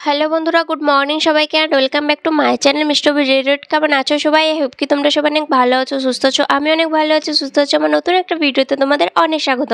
Hello বন্ধুরা, good morning সবাইকে and welcome back to my channel mister red. কেমন আছো সবাই? আই হোপ কি তোমরা সবাই অনেক ভালো আছো, সুস্থ আছো। আমি অনেক ভালো আছি, সুস্থ আছি। আমার নতুন একটা ভিডিওতে তোমাদের অনেক স্বাগত।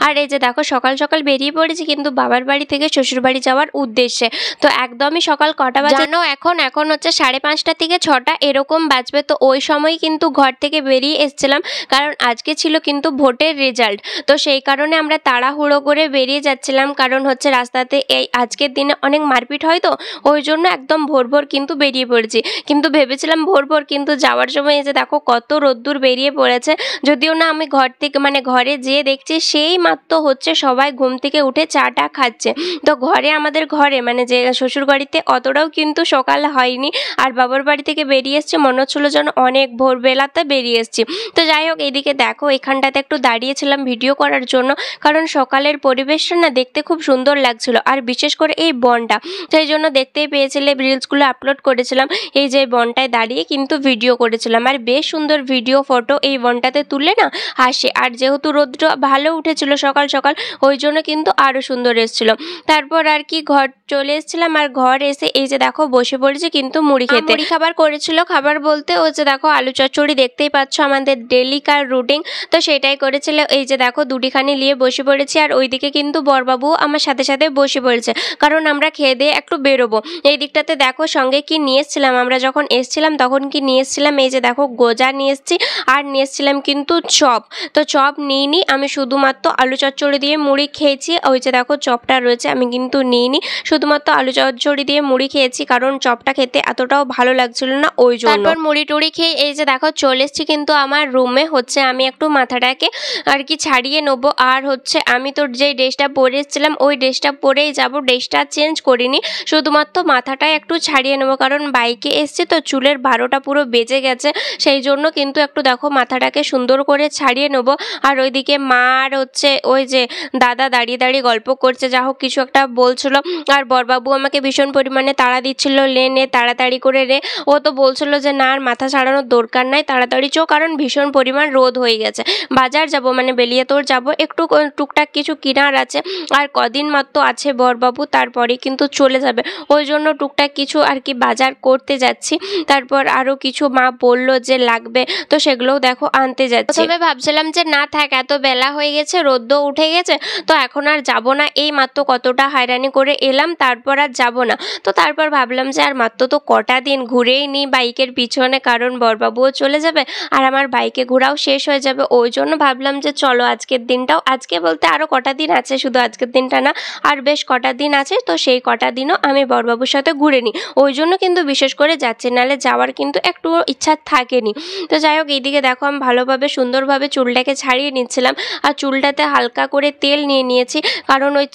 আর এই যে দেখো, সকাল সকাল বেরিয়ে পড়েছি কিন্তু বাবার বাড়ি থেকে শ্বশুর বাড়ি যাওয়ার উদ্দেশ্যে। তো একদমই সকাল কটা বাজে জানো? এখন হচ্ছে 5:30 থেকে 6টা এরকম বাজবে। তো ওই সময় কিন্তু ঘর থেকে বেরিয়ে এসেছিলাম, কারণ আজকে ছিল কিন্তু ভোটের রেজাল্ট। তো সেই কারণে আমরা তাড়াহুড়ো করে বেরিয়ে যাচ্ছিলাম, কারণ হচ্ছে রাস্তাতে এই আজকের দিনে অনেক মারপিট হয়। তো ওই জন্য একদম ভোর ভোর কিন্তু বেরিয়ে পড়েছি। কিন্তু ভেবেছিলাম ভোর ভোর, কিন্তু যাওয়ার সময় এই যে দেখো কত রোদ্দুর বেরিয়ে পড়েছে। যদিও না আমি ঘর থেকে ঘরে যেয়ে দেখছি সেই মাত্র হচ্ছে সবাই ঘুম থেকে উঠে চাটা খাচ্ছে। তো আমাদের ঘরে যে শ্বশুর বাড়িতে অতটাও কিন্তু সকাল হয়নি। আর বাবার বাড়ি থেকে বেরিয়ে এসছি মনে হচ্ছিলো যেন অনেক ভোরবেলাতে বেরিয়ে এসছি। তো যাই হোক, এইদিকে দেখো এখানটাতে একটু দাঁড়িয়েছিলাম ভিডিও করার জন্য, কারণ সকালের পরিবেশটা না দেখতে খুব সুন্দর লাগছিল। আর বিশেষ করে এই বনটা, সেই জন্য দেখতেই পেয়েছিলে রিলসগুলো আপলোড করেছিলাম। এই যে বনটায় দাঁড়িয়ে কিন্তু ভিডিও করেছিলাম, আর বেশ সুন্দর ভিডিও ফটো এই বনটাতে তুললে না হাসে। আর যেহেতু রোদটা ভালো উঠেছিল সকাল সকাল, ওই জন্য কিন্তু আরও সুন্দর এসেছিল। তারপর আর কি ঘর চলে এসেছিলাম, আর ঘর এসে এই যে দেখো বসে পড়েছি কিন্তু মুড়ি খেতে। মুড়ি খাবার করেছিল, খাবার বলতে ওই যে দেখো আলু চচ্চড়ি, দেখতেই পাচ্ছ আমাদের ডেলিকার রুটিন। তো সেটাই করেছিল। এই যে দেখো দুটিখানি নিয়ে বসে পড়েছি, আর ওইদিকে কিন্তু বরবাবু আমার সাথে সাথে বসে পড়েছে, কারণ আমরা খেয়ে দিয়ে একটু বেরোবো। এই দিকটাতে দেখো সঙ্গে কি নিয়ে এসেছিলাম, আমরা যখন এসেছিলাম তখন কি নিয়ে এসেছিলাম, এই যে দেখো গোজা নিয়ে এসেছি, আর নিয়ে এসেছিলাম কিন্তু চপ। তো চপ নিইনি, আমি শুধুমাত্র আলু চচ্চড়ি দিয়ে মুড়ি খেয়েছি। ওই যে দেখো চপটা রয়েছে, আমি কিন্তু নিইনি, শুধুমাত্র আলু চচ্চড়ি দিয়ে মুড়ি খেয়েছি, কারণ চপটা খেতে এতটাও ভালো লাগছিল না ওই জন্য। তারপর মুড়ি টুড়ি খেয়ে এই যে দেখো চলে এসেছি কিন্তু আমার রুমে। হচ্ছে আমি একটু মাথাটাকে আর কি ছাড়িয়ে নেবো। আর হচ্ছে আমি তো যেই ড্রেসটা পরে এসেছিলাম ওই ড্রেসটা পরেই যাবো, ড্রেসটা চেঞ্জ করিনি, শুধুমাত্র মাথাটা একটু ছাড়িয়ে নেবো, কারণ বাইকে এসছি তো চুলের 12টা পুরো বেজে গেছে। সেই জন্য কিন্তু একটু দেখো মাথাটাকে সুন্দর করে ছাড়িয়ে নেবো। আর ওইদিকে মা আর হচ্ছে ওই যে দাদা দাঁড়িয়ে দাঁড়িয়ে গল্প করছে, যা হোক কিছু একটা বলছিল। আর বরবাবু আমাকে ভীষণ পরিমাণে তাড়া দিচ্ছিল, নে তাড়াতাড়ি করে রে। ও তো বলছিল যে না আর মাথা ছাড়ানোর দরকার নাই, তাড়াতাড়ি চো, কারণ ভীষণ পরিমাণ রোদ হয়ে গেছে। বাজার যাব বেলিয়াতোড় যাব, একটু টুকটাক কিছু কেনার আছে। আর কদিন মাত্র আছে বরবাবু, তারপরে কিন্তু চলে যাবে। ওই জন্য টুকটাক কিছু আর কি বাজার করতে যাচ্ছি। তারপর আরও কিছু মা বলল যে লাগবে, তো সেগুলোও দেখো আনতে যাচ্ছি। প্রথমে ভাবছিলাম যে না থাক, এত বেলা হয়ে গেছে, রোদও উঠে গেছে, তো এখন আর যাব না। এই মাত্র কতটা হয়রানি করে এলাম, তারপর আর যাব না। তো তারপর ভাবলাম যে আর মাত্র তো কটা দিন ঘুরেই নিই বাইকের পিছনে, কারণ বরবাবুও চলে যাবে আর আমার বাইকে ঘোরাও শেষ হয়ে যাবে। ওই জন্য ভাবলাম যে চলো আজকের দিনটাও, আজকে বলতে আরও কটা দিন আছে, শুধু আজকের দিনটা না, আর বেশ কটা দিন আছে, তো সেই কটা দিনও আমি বরবাবুর সাথে ঘুরে নিই। ওই জন্য কিন্তু বিশেষ করে যাচ্ছি, নাহলে যাওয়ার কিন্তু একটু ইচ্ছা থাকেনি। তো যাই হোক, এইদিকে দেখো আমি ভালোভাবে সুন্দরভাবে চুলটাকে ছাড়িয়ে নিচ্ছিলাম, আর চুলটাতে হালকা করে তেল নিয়ে নিয়েছি, কারণ ওই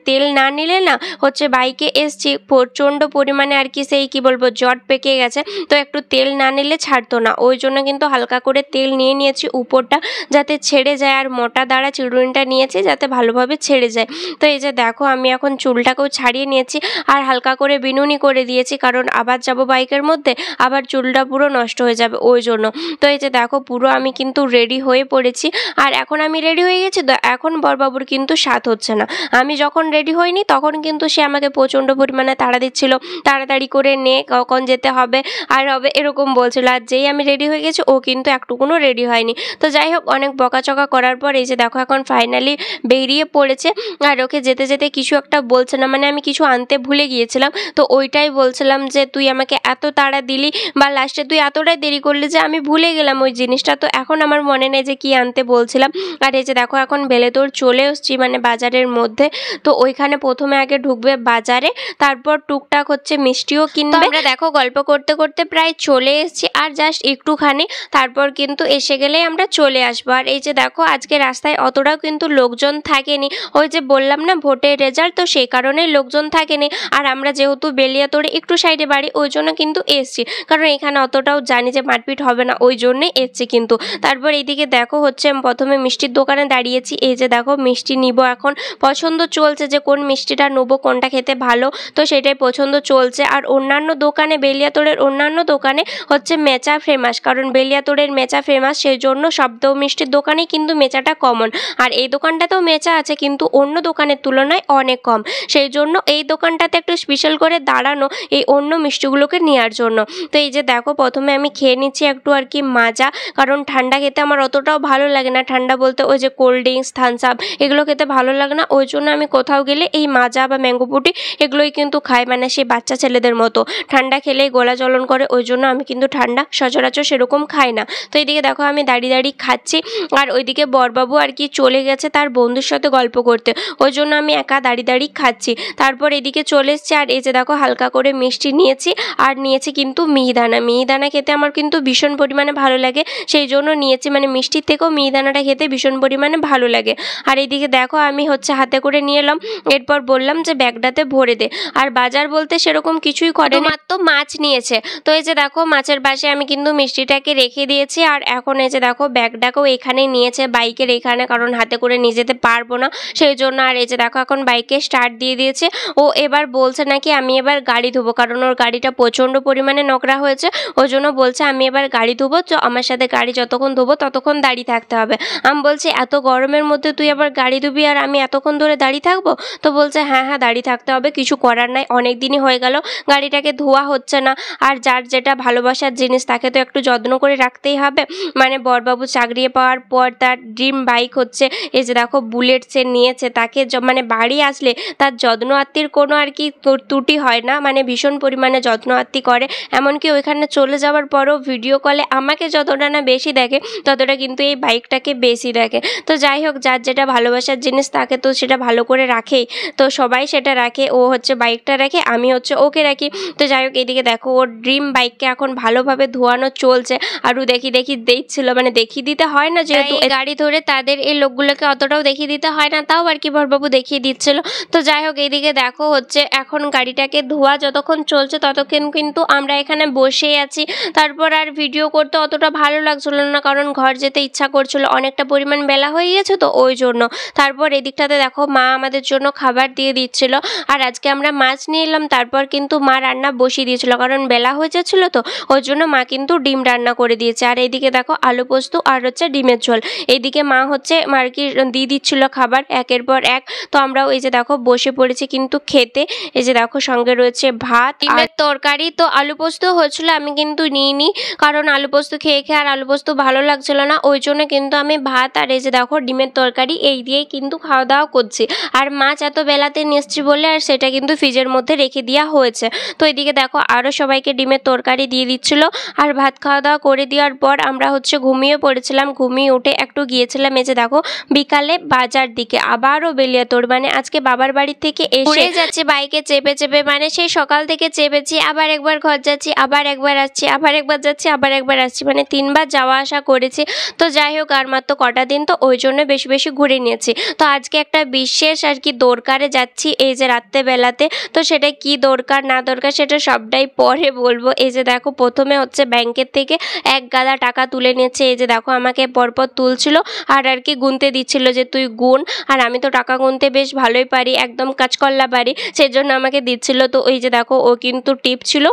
তেল না নিলে না হচ্ছে বাইকে এসছি প্রচণ্ড পরিমাণে আর কি সেই কি বলবো জট পেকে গেছে, তো একটু তেল না নিলে ছাড়তো না। ওই জন্য কিন্তু হালকা করে তেল নিয়ে নিয়েছি উপরটা, যাতে ছেড়ে যায়, আর মোটা দাঁড়া চিরুনিটা নিয়েছি যাতে ভালোভাবে ছেড়ে যায়। তো এই যে দেখো আমি এখন চুলটাকেও ছাড়িয়ে নিয়েছি, আর হালকা করে বিনুনি করে দিয়েছি, কারণ আবার যাব বাইকের মধ্যে, আবার চুলটা পুরো নষ্ট হয়ে যাবে ওই জন্য। তো এই যে দেখো পুরো আমি কিন্তু রেডি হয়ে পড়েছি, আর এখন আমি রেডি হয়ে গেছি। তো এখন বরবাবুর কিন্তু সাথ হচ্ছে না। আমি যখন রেডি হইনি তখন কিন্তু সে আমাকে প্রচণ্ড পরিমাণে তাড়া দিচ্ছিল, তাড়াতাড়ি করে নে, কখন যেতে হবে আর হবে এরকম বলছিল। আর যেই আমি রেডি হয়ে গেছি ও কিন্তু একটুকুনও রেডি হয়নি। তো যাই হোক, অনেক বকাচকা করার পর এই যে দেখো এখন ফাইনালি বেরিয়ে পড়েছে। আর ওকে যেতে যেতে কিছু একটা বলছে না, আমি কিছু আনতে ভুলে গিয়েছিলাম, তো ওইটাই বলছিলাম যে তুই আমাকে এত তাড়া দিলি, বা লাস্টে তুই এতটাই দেরি করলি যে আমি ভুলে গেলাম ওই জিনিসটা। তো এখন আমার মনে নেই যে কি আনতে বলছিলাম। আর এই যে দেখো এখন বেলেতোড় চলে এসছি বাজারের মধ্যে। তো ওইখানে প্রথমে আগে ঢুকবে বাজারে, তারপর টুকটাক হচ্ছে মিষ্টিও কিনবে। আমরা দেখো গল্প করতে করতে প্রায় চলে এসেছি, আর জাস্ট একটুখানি, তারপর কিন্তু এসে গেলেই আমরা চলে আসবো। আর এই যে দেখো আজকে রাস্তায় অতটাও কিন্তু লোকজন থাকেনি, ওই যে বললাম না ভোটের রেজাল্ট, তো সেই কারণেই লোকজন থাকেনি। আর আমরা যেহেতু বেলিয়াতোড়ে একটু সাইডে বাড়ি, ওই জন্য কিন্তু এসছি, কারণ এখানে অতটাও জানি যে মারপিট হবে না, ওই জন্যই এসছি কিন্তু। তারপর এইদিকে দেখো হচ্ছে প্রথমে মিষ্টির দোকানে দাঁড়িয়েছি। এই যে দেখো মিষ্টি নিব, এখন পছন্দ চলছে যে কোন মিষ্টিটা নেবো, কোনটা খেতে ভালো, তো সেটাই পছন্দ চলছে। আর অন্যান্য দোকানে, বেলিয়াতোড়ের অন্যান্য দোকানে হচ্ছে মেচা ফেমাস, কারণ বেলিয়াতোড়ের মেচা ফেমাস, সেই জন্য সব মিষ্টির দোকানেই কিন্তু মেচাটা কমন। আর এই দোকানটাতেও মেচা আছে, কিন্তু অন্য দোকানের তুলনায় অনেক কম, সেই জন্য এই দোকানটাতে একটু স্পেশাল করে দাঁড়ানো এই অন্য মিষ্টিগুলোকে নেওয়ার জন্য। তো এই যে দেখো প্রথমে আমি খেয়ে নিচ্ছি একটু আর কি মাজা, কারণ ঠান্ডা খেতে আমার অতটাও ভালো লাগে না। ঠান্ডা বলতে ওই যে কোল্ড ড্রিঙ্কস, থামস আপ এগুলো খেতে ভালো লাগে না, ওই জন্য আমি কোথাও গেলে এই মাজা বা ম্যাঙ্গো ফ্রুটি এগুলোই কিন্তু খাই, মানে সেই বাচ্চা ছেলেদের মতো। ঠান্ডা খেলেই গলা জ্বলন করে, ওই জন্য আমি কিন্তু ঠান্ডা সচরাচর সেরকম খাই না। তো এইদিকে দেখো আমি দাঁড়িয়ে দাঁড়িয়ে খাচ্ছি, আর ওইদিকে বরবাবু আর কি চলে গেছে তার বন্ধুর সাথে গল্প করতে, ওই জন্য আমি একা দাঁড়িয়ে দাঁড়িয়ে খাচ্ছি। তারপর এদিকে চলে এসছে, আর এই যে দেখো হালকা করে মিষ্টি নিয়েছি, আর নিয়েছি কিন্তু মিহিদানা। মিহিদানা খেতে আমার কিন্তু ভীষণ পরিমাণে ভালো লাগে, সেই জন্য নিয়েছি, মানে মিষ্টির থেকেও মিহিদানাটা খেতে ভীষণ পরিমাণে ভালো লাগে। আর এইদিকে দেখো আমি হচ্ছে হাতে করে নিয়ে এলাম, এরপর বললাম যে ব্যাগটাতে ভরে দে। আর বাজার বলতে সেরকম কিছুই করে, মাত্র মাছ নিয়েছে। তো এই যে দেখো মাছের পাশে আমি কিন্তু মিষ্টিটাকে রেখে দিয়েছি, আর এখন এই যে দেখো ব্যাগটাকেও এখানে নিয়েছে, বাইকের এখানে, কারণ হাতে করে নিয়ে যেতে পারবো না সেই জন্য। আর এই যে দেখো এখন বাইকে স্টার্ট দিয়ে দিয়েছে। ও এবার বলছে নাকি আমি এবার গাড়ি ধোবো, কারণ ওর গাড়িটা প্রচণ্ড পরিমাণে নোংরা হয়েছে, ওই জন্য বলছে আমি এবার গাড়ি ধোবো, তো আমার সাথে গাড়ি যতক্ষণ ধোবো ততক্ষণ দাঁড়িয়ে থাকতে হবে। আমি বলছি এত গরমের মধ্যে তুই আবার গাড়ি ধুবি আর আমি এতক্ষণ ধরে দাঁড়িয়ে থাকবো? তো বলছে হ্যাঁ হ্যাঁ দাঁড়িয়ে থাকতে হবে, কিছু করার নাই, অনেক দিনই হয়ে গেল গাড়িটাকে ধোয়া হচ্ছে না। আর যার যেটা ভালোবাসার জিনিস তাকে তো একটু যত্ন করে রাখতেই হবে। মানে বরবাবু চাকরি পাওয়ার পর তার ড্রিম বাইক হচ্ছে এই যে দেখো বুলেট সে নিয়েছে, তাকে মানে বাড়ি আসলে তার যত্ন আত্মীর কোনো আর কি ত্রুটি হয় না, মানে ভীষণ পরিমাণে যত্ন আত্মি করে। এমনকি ওইখানে চলে যাওয়ার পরও ভিডিও কলে আমাকে যতটা না বেশি দেখে ততটা কিন্তু এই বাইকটাকে বেশি দেখে। তো যাই হোক, যার যেটা ভালোবাসার জিনিস তাকে তো সেটা ভালো করে রাখেই, তো সবাই সেটা রাখে, ও হচ্ছে বাইকটা রাখে, আমি হচ্ছে ওকে রাখি। তো যাই হোক এদিকে দেখো ওর ড্রিম বাইককে এখন ভালোভাবে ধোয়ানো চলছে, আর ও দেখি দিচ্ছিল, মানে দেখিয়ে দিতে হয় না যেহেতু গাড়ি ধরে তাদের এই লোকগুলোকে অতটাও দেখিয়ে দিতে হয় না, তাও আর কি বরবাবু দেখিয়ে দিচ্ছিল। তো যাই হোক এইদিকে দেখো হচ্ছে এখন গাড়িটাকে ধোয়া যতক্ষণ চলছে ততক্ষণ কিন্তু আমরা এখানে বসেই আছি। তারপর আর ভিডিও করতে অতটা ভালো লাগছিল না, কারণ ঘর যেতে ইচ্ছা করছিল, অনেকটা পরিমাণ বেলা হয়ে গেছে তো ওই জন্য। তারপর এদিকটাতে দেখো মা আমাদের জন্য খাবার দিয়ে দিচ্ছিল, আর আজকে আমরা মাছ নিয়ে এলাম, তারপর কিন্তু মা রান্না বসিয়ে দিয়েছিল, কারণ বেলা হয়ে যাচ্ছিলো তো ওই জন্য মা কিন্তু ডিম রান্না করে দিয়েছে। আর এইদিকে দেখো আলু পোস্ত আর হচ্ছে ডিমের ঝোল, এইদিকে মা হচ্ছে আর কি দিয়ে দিচ্ছিল খাবার একের পর এক। তো আমরাও এই যে দেখো বসে পড়েছি কিন্তু খেতে। এই যে দেখো সঙ্গে রয়েছে ভাত, ডিমের তরকারি। তো আলু পোস্ত হয়েছিল, আমি কিন্তু নিইনি, কারণ আলু পোস্ত খেয়ে খেয়ে আর আলু পোস্ত ভালো লাগছিল না, ওই জন্য কিন্তু আমি ভাত আর এই যে দেখো ডিমের তরকারি এই দিয়েই কিন্তু খাওয়া দাওয়া করছি। আর মাছ এত বেলাতে নিয়ে এসছি বলে আর সেটা কিন্তু ফ্রিজের মধ্যে রেখে দেওয়া হয়েছে। তো এদিকে দেখো আরও সবাইকে ডিমের তরকারি দিয়ে দিচ্ছিল, আর ভাত খাওয়া দাওয়া করে দেওয়ার পর আমরা হচ্ছে ঘুমিয়ে পড়েছিলাম। ঘুমিয়ে উঠে একটু গিয়েছিলাম এই যে দেখো বিকালে বাজার দিকে, আবারও বেলিয়াতোড়, মানে আজকে বাবার বাড়ি থেকে এসে যাচ্ছে বাইকে চেপে চেপে, মানে সেই সকাল থেকে চেপেছি, আবার একবার ঘর যাচ্ছি, আবার একবার আসছি, আবার একবার যাচ্ছি, আবার একবার আসছি, মানে 3 বার যাওয়া আসা করেছি। তো যাই হোক আর মাত্র কটা দিন, তো ওই জন্য বেশি বেশি ঘুরে নিয়েছি। তো আজকে একটা বিশেষ আর কি দরকারে যাচ্ছি এই যে রাত্রেবেলাতে, তো সেটা কি দরকার না দরকার সেটা সবটাই পরে বলবো। এই যে দেখো প্রথমে হচ্ছে ব্যাংকের থেকে এক গাদা টাকা তুলে নিচ্ছে, এই যে দেখো আমাকে পরপর তুলছিল আর কি গুনতে দিচ্ছিল যে তুই গুন, আর আমি তো টাকা গুনতে বেশ ভালোই পারি, একদম কাজকল্লা পারি, সেই জন্য আমাকে দিচ্ছিল। তো ওই যে দেখো ও কিন্তু টিপ ছিল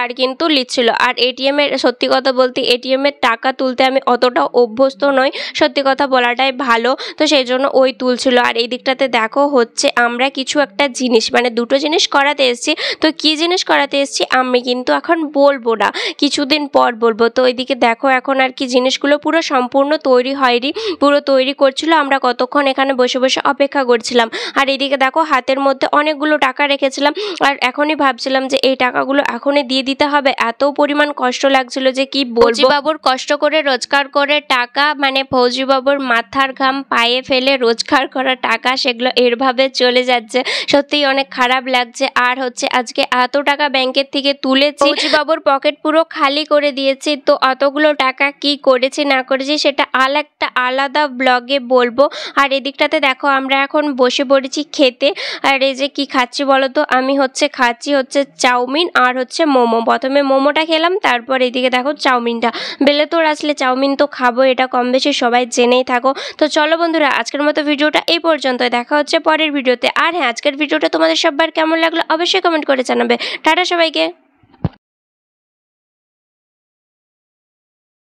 আর কিন্তু লিখছিল। আর এটিএমের সত্যি কথা বলতে এটিএমের টাকা তুলতে আমি অতটা অভ্যস্ত নই, সত্যি কথা বলাটাই ভালো, তো সেই জন্য ওই তুলছিল। আর এই দিকটাতে দেখো হচ্ছে আমরা কিছু একটা জিনিস, মানে দুটো জিনিস করাতে এসেছি, তো কি জিনিস করাতে এসেছি আমি কিন্তু এখন বলবো না, কিছুদিন পর বলবো। তো ওইদিকে দেখো এখন আর কি জিনিসগুলো পুরো সম্পূর্ণ তৈরি হয়নি, পুরো তৈরি করছিল, আমরা কতক্ষণ এখানে বসে বসে অপেক্ষা করছিলাম। আর এইদিকে দেখো হাতের মধ্যে অনেকগুলো টাকা রেখেছিলাম, আর এখনই ভাবছিলাম যে এই টাকাগুলো এখনই দিয়ে দিতে হবে, এত পরিমাণ কষ্ট লাগছিল যে কি বলবো। বাবুর কষ্ট করে রোজগার করে টাকা, মানে ফৌজি বাবুর মাথার ঘাম পায়ে ফেলে রোজগার করা টাকা, সেগুলো এরভাবে চলে যাচ্ছে, সত্যিই অনেক খারাপ লাগছে। আর হচ্ছে আজকে এত টাকা ব্যাংকের থেকে তুলেছি, ফৌজি বাবুর পকেট পুরো খালি করে দিয়েছি। তো অতগুলো টাকা কি করেছি না করেছি সেটা একটা আলাদা ব্লগে বলবো। আর এদিকটাতে দেখো আমরা এখন বসে পড়েছি খেতে। আর এই যে কি খাচ্ছি বলো তো, আমি খাচ্ছি হচ্ছে চাউমিন আর হচ্ছে মোমো। প্রথমে মোমোটা খেলাম, তারপর এদিকে দেখো চাউমিনটা। বেলেতোড় আসলে চাউমিন তো খাবো, এটা কম বেশি সবাই জেনেই থাকো। তো চলো বন্ধুরা আজকের মতো ভিডিওটা এই পর্যন্ত, দেখা হচ্ছে পরের ভিডিওতে। আর হ্যাঁ, আজকের ভিডিওটা তোমাদের সবার কেমন লাগলো অবশ্যই কমেন্ট করে জানাবে। টাটা সবাইকে।